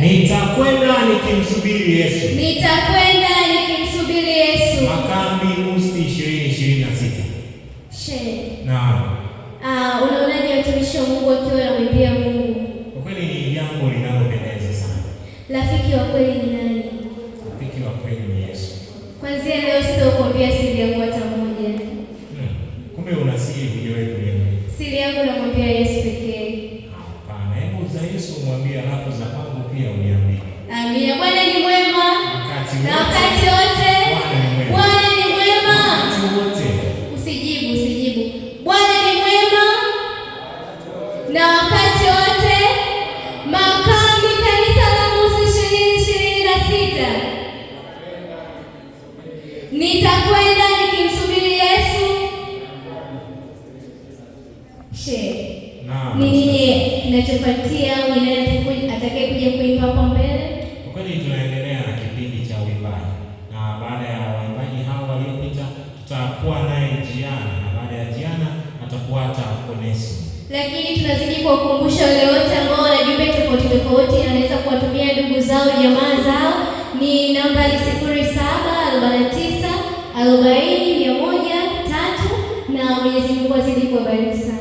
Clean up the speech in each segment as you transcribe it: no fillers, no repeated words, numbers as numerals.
Nitakwenda nikimsubiri Yesu. Nitakwenda nikimsubiri Yesu. Makambi Musti 2026. Naam. Unaonaje watumishi wa Mungu wakiwa wanamwimbia Mungu? Kwa kweli ni jambo linalopendeza sana. Rafiki wa kweli ni nani? Rafiki wa kweli ni Yesu. Kwanzia leo sitakwambia siri yangu hata moja. Kumbe una siri hujawahi kuniambia. Siri yangu namwambia Yesu pekee. Hapana, hebu za Yesu mwambie, alafu za kwangu pia uniambie. Amina. Bwana ni mwema. Wakati wote. Bwana ni mwema. Wakati wote. Usijibu. Bwana ni mwema. Na wakati wote. Makambi kanisa la Musi 2026. Nitakwenda nikimsubiri Yesu. Ni nini kinachofuatia au nani atakayekuja kuimba hapa mbele? Kwa kweli tunaendelea na kipindi cha uimbaji. Na baada ya waimbaji hao waliopita tutakuwa naye Jiana, na baada ya Jiana atafuata Onesimo. Lakini tunazidi kuwakumbusha wale wote ambao wana jumbe tofauti anaweza kuwatumia ndugu zao, jamaa zao. Ni nambari 0749 40 103 na Mwenyezi Mungu azidi kuwabariki sana.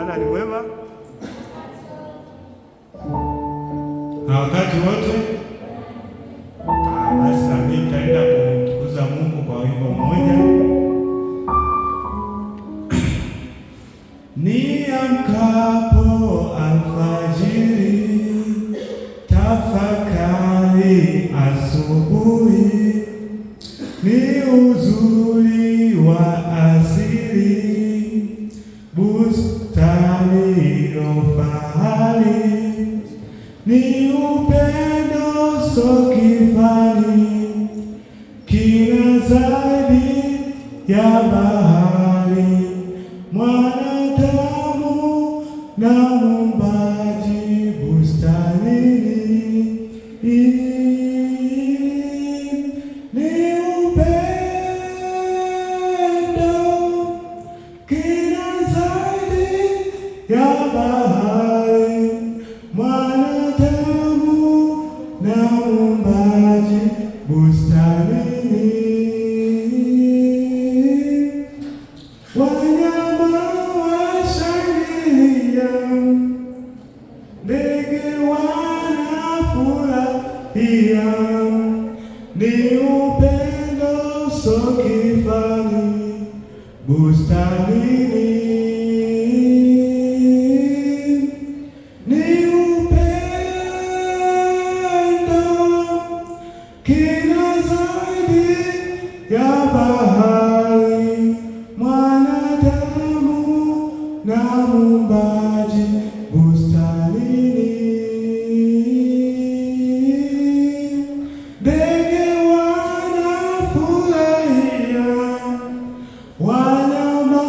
Bwana ni mwema wakati wote. Basi na mimi nitaenda kumtukuza Mungu kwa wimbo mmoja. Niamkapo alfajiri, tafakari asubuhi, ni uzuri wa asili, bustani fahari, ni upendo so kifani, kina zaidi ya bahari, mwanadamu na muumbaji bustanini. Ni upendo kina zaidi ya bahari, mwanadamu na muumbaji bustanini. Wanyama washangilia, ndege wanafurahia, ni upendo so kifani bustanini. Ni upendo kina zaidi ya bahari, mwanadamu na muumbaji bustanini. Ndege wanafurahia, wanyama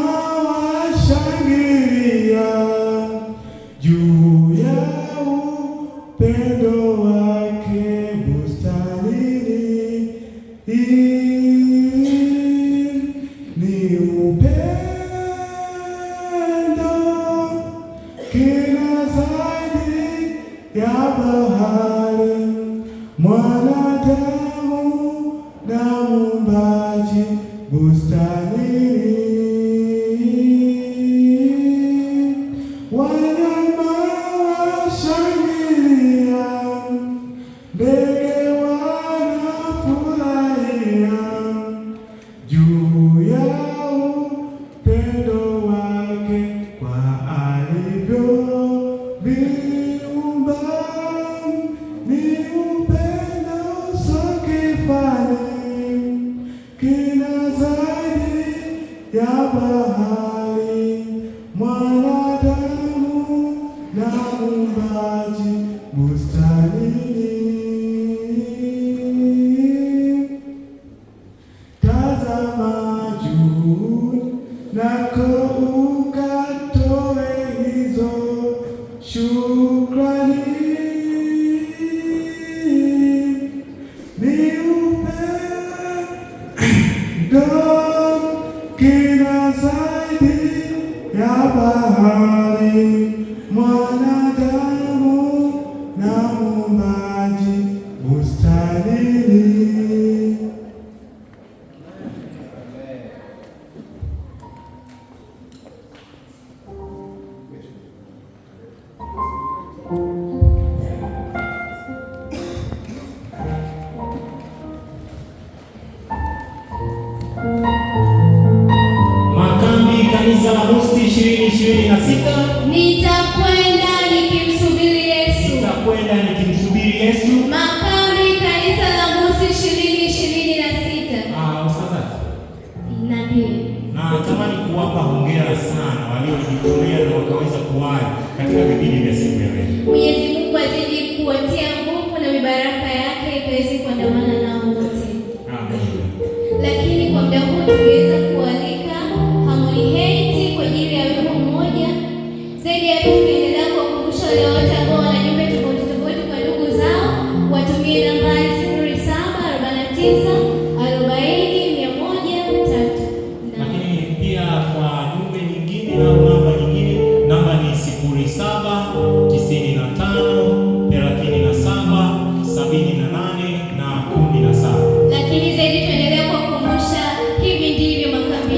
washangilia, juu ya upendo wake bustanini. Ni upendo kina zaidi ya bahari, mwanadamu na muumbaji bustanini. Wanyama washangilia, ndege wanafurahia, juu ya upendo wake kwa alivyoviumba. Ni upendo so kifani, kina zaidi ya bahari, mwanadamu na muumbaji bustanini. Tazama juu nako ukatoe hizo shukrani. Ni upendo kina zaidi ya bahari, mwanadamu na muumbaji bustanini. Makambi Kanisa la Musti 2026. Nitakwenda nikimsubiri Yesu. Nitakwenda nikimsubiri Yesu. Makambi Kanisa la Musti 2026. Ustadhi. Nabii. Na natamani kuwapa hongera sana waliojitolea na wakaweza kuwahi katika vipindi vya siku ya leo. Mwenyezi Mungu azidi kuwatia nguvu na mibaraka yake iweze kuandamana nao wote. Amen. Lakini kwa muda huu tungeweza kualika Harmony Hate kwa ajili ya wimbo mmoja. Zaidi ya hapo, tunaendelea kuwakumbusha wale wote ambao wana jumbe tofauti tofauti kwa ndugu zao, watumie nambari 0749400103. Lakini pia kwa jumbe nyingine au namba nyingine, namba ni 0795377817. Lakini zaidi tuendelea kuwakumbusha, hivi ndivyo makambi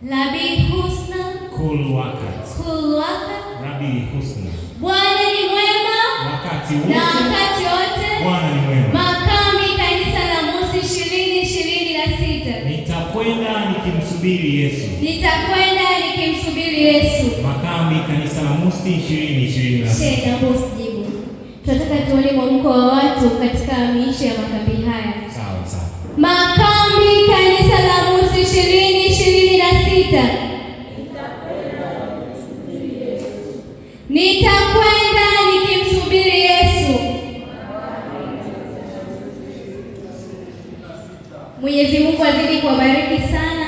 Rabi Husna. Kul wakat. Kul wakat. Rabi Husna. Bwana ni mwema Wakati na wakati wote. Bwana ni mwema. Makambi kanisa la Mosi 2026. Nitakwenda nikimsubiri Yesu. Nitakwenda nikimsubiri Yesu. Makambi kanisa la Mosi 2026. Tena boss jibu. Tunataka tuone mwamko wa watu katika miisho ya makambi haya. Sawa sawa. Makambi kanisa la Mosi 2026. Nitakwenda nikimsubiri Yesu. Mwenyezi Mungu azidi kuwabariki sana.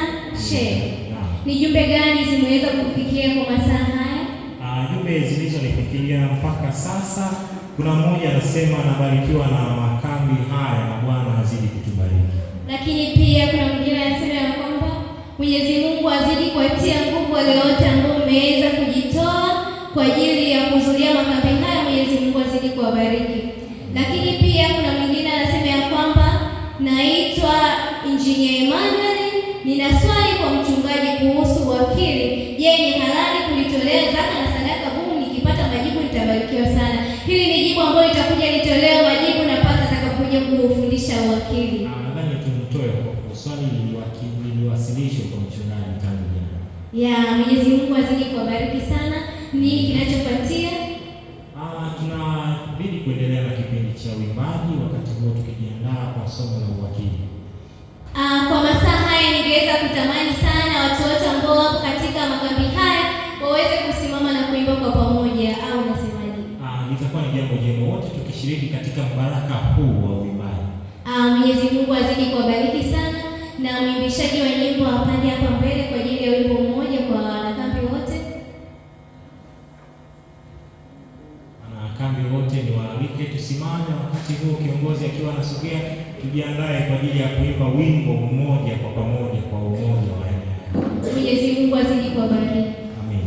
Ni jumbe gani zimeweza kufikia kwa masaa haya? Jumbe zilizonifikia mpaka sasa, kuna mmoja anasema anabarikiwa na makambi haya na Bwana azidi kutubariki. Lakini pia kuna mwingine anasema ya kwamba Mwenyezi Mungu azidi kuwatia nguvu wale wote ambao mmeweza kujitoa kwa ajili ya kuhudhuria makambi haya. Mwenyezi Mungu azidi kuwabariki. Lakini pia kuna mwingine anasema ya kwamba naitwa Engineer Emmanuel, nina swali kwa mchungaji kuhusu wakili. Je, ni halali kulitolea zaka na sadaka humu? Nikipata majibu nitabarikiwa sana. Hili ni jibu ambalo litakuja litolewa majibu na pasa atakapokuja kufundisha wakili. Nadhani tumtoe kwa swali liliwasilishwa kwa mchungaji tangu jana. Mwenyezi Mungu azidi kuwabariki sana. Nini kinachofuatia? Tunabidi kuendelea na kipindi cha uimbaji wakati huo tukijiandaa kwa somo la uwakili. Kwa masaa haya ningeweza kutamani sana watu wote ambao wapo katika makambi haya waweze kusimama na kuimba kwa pamoja, au unasemaje? Litakuwa ni jambo jema wote tukishiriki katika mbaraka huu wa uimbaji. Mwenyezi Mungu azidi kuwabariki sana, na mwimbishaji wa nyimbo apande hapa mbele kwa ajili ya wimbo mmoja kwa wanakambi wote. Wanakambi wote ni waalike tusimame wakati huu kiongozi akiwa anasogea, tujiandae kwa ajili ya kuimba wimbo mmoja kwa pamoja kwa umoja wa Mungu. Mwenyezi Mungu azidi kuwabariki. Amen.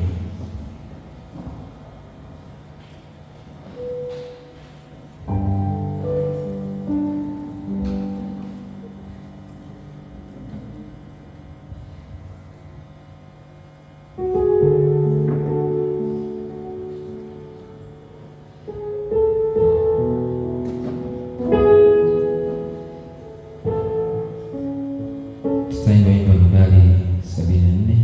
Tutaimba wimbo nambari 74.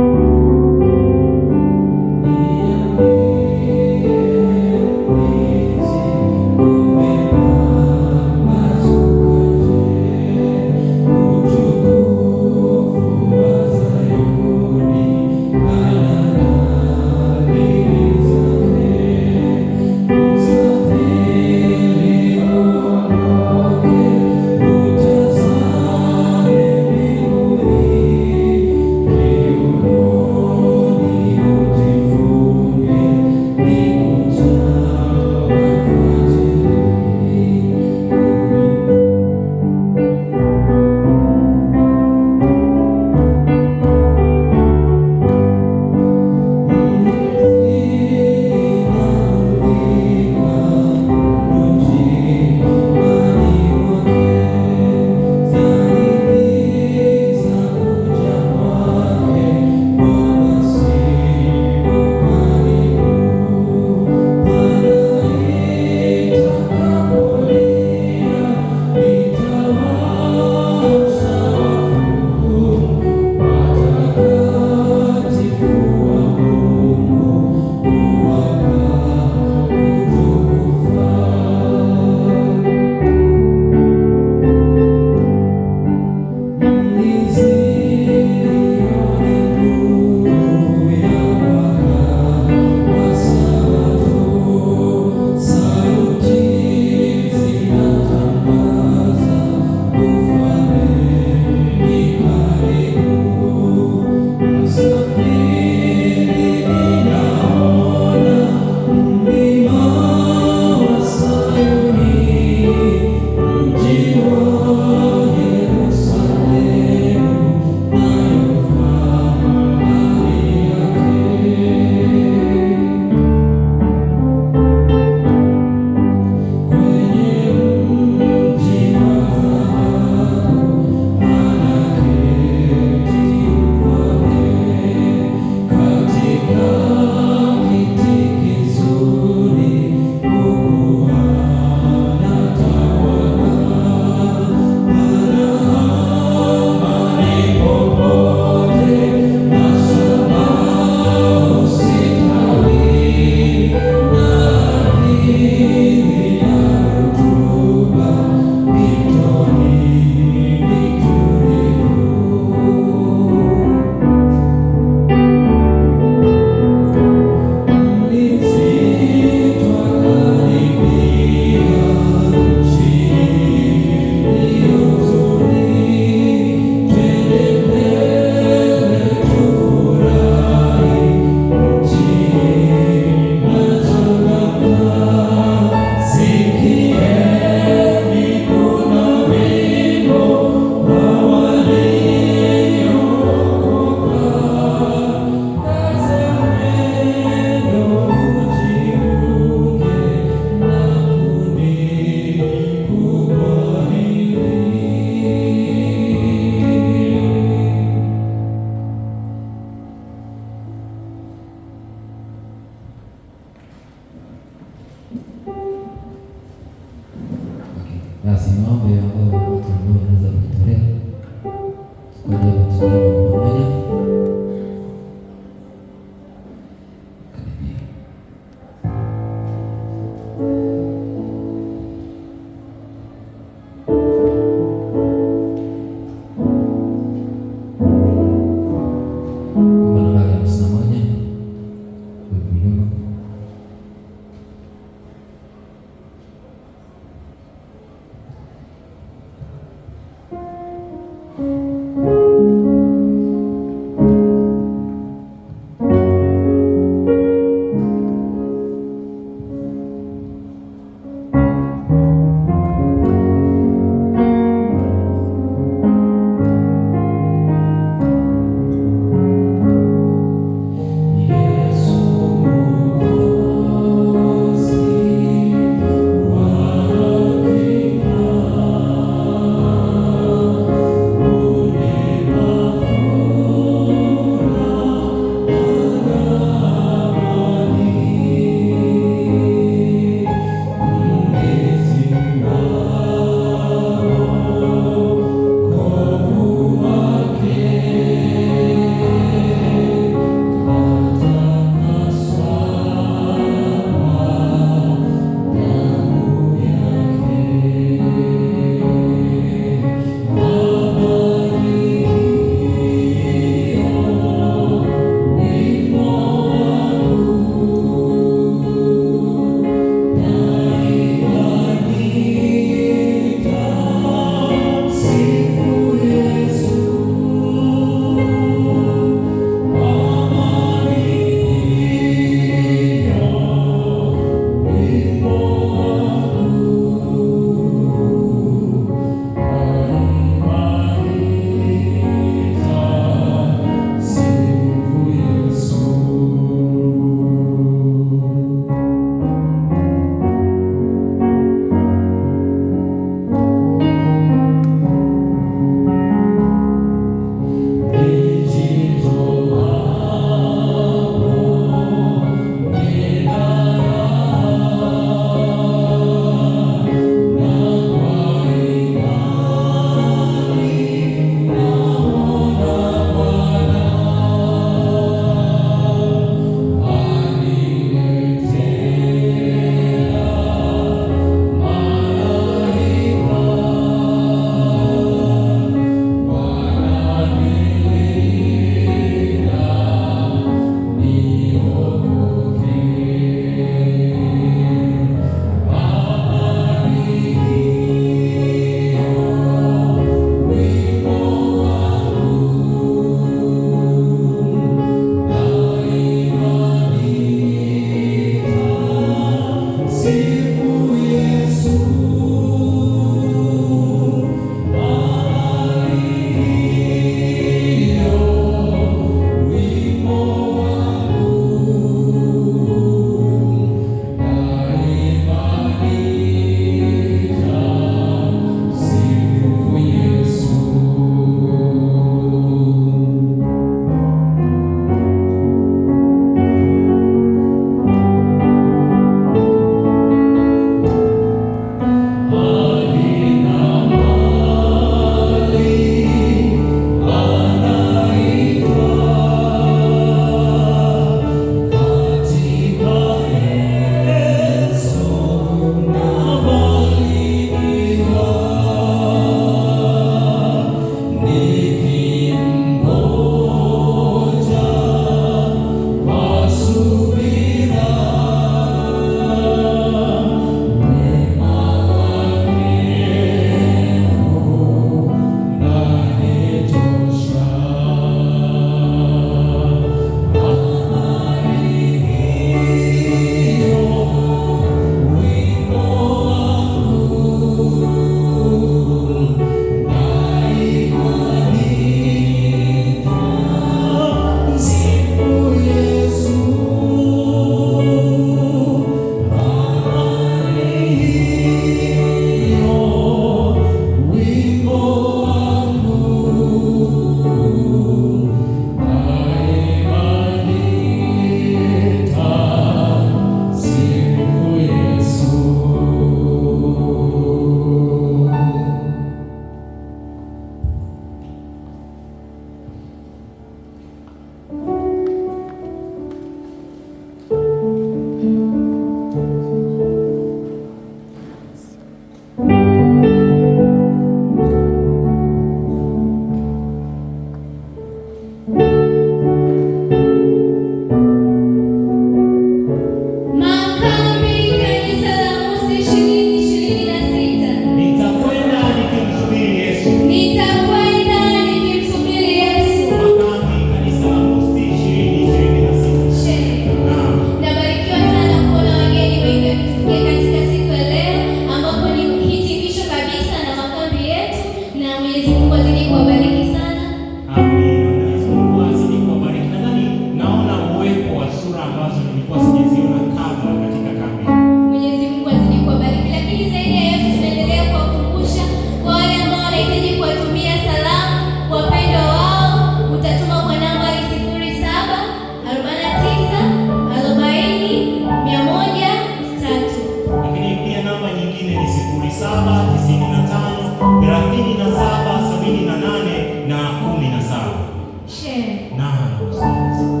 share. Naam.